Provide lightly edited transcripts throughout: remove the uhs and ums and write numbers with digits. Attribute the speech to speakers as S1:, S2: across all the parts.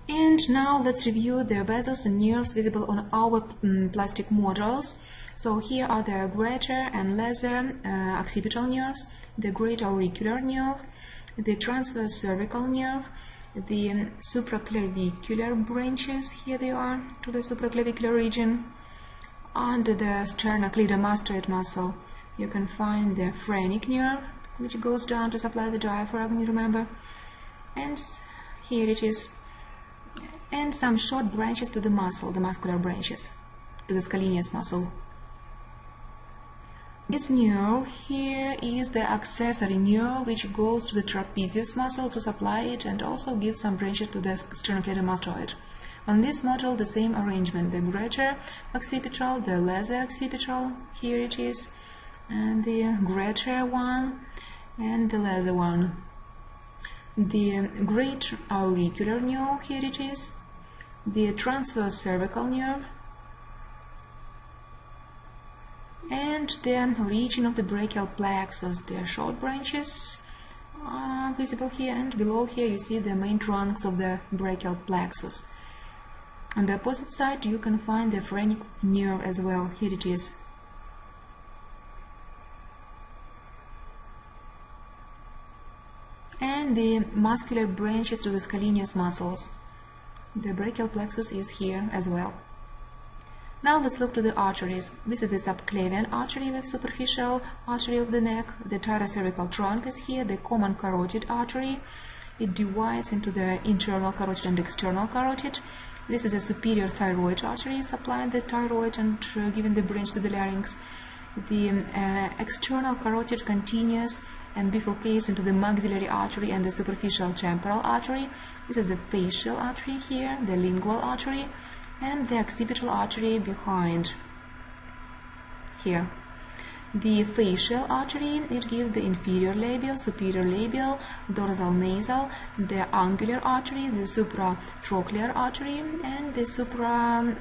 S1: And now let's review the vessels and nerves visible on our plastic models. So here are the greater and lesser occipital nerves, the greater auricular nerve, the transverse cervical nerve, the supraclavicular branches, here they are, to the supraclavicular region. Under the sternocleidomastoid muscle, you can find the phrenic nerve, which goes down to supply the diaphragm, you remember. And here it is. And some short branches to the muscle, the muscular branches, to the scalenus muscle. This nerve here is the accessory nerve which goes to the trapezius muscle to supply it and also gives some branches to the sternocleidomastoid. On this model, the same arrangement, the greater occipital, the lesser occipital, here it is, and the greater one and the lesser one. The great auricular nerve, here it is, the transverse cervical nerve, and the region of the brachial plexus. The short branches are visible here, and below here you see the main trunks of the brachial plexus. On the opposite side you can find the phrenic nerve as well, here it is. And the muscular branches to the scalenus muscles. The brachial plexus is here as well. Now let's look to the arteries. This is the subclavian artery with superficial artery of the neck. The thyrocervical trunk is here, the common carotid artery. It divides into the internal carotid and external carotid. This is a superior thyroid artery supplying the thyroid and giving the branch to the larynx. The external carotid continues and bifurcates into the maxillary artery and the superficial temporal artery. This is the facial artery here, the lingual artery, and the occipital artery behind here. The facial artery, it gives the inferior labial, superior labial, dorsal nasal, the angular artery, the supratrochlear artery, and the supraorbital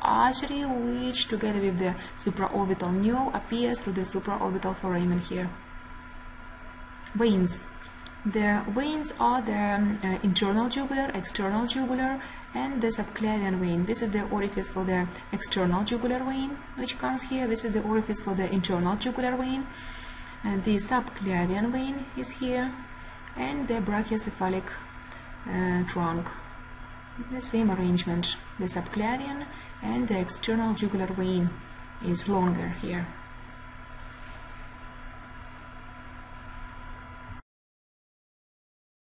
S1: artery, which together with the supraorbital nerve appears through the supraorbital foramen here. Veins. The veins are the internal jugular, external jugular, and the subclavian vein. This is the orifice for the external jugular vein, which comes here. This is the orifice for the internal jugular vein. And the subclavian vein is here, and the brachiocephalic trunk. The same arrangement. The subclavian and the external jugular vein is longer here.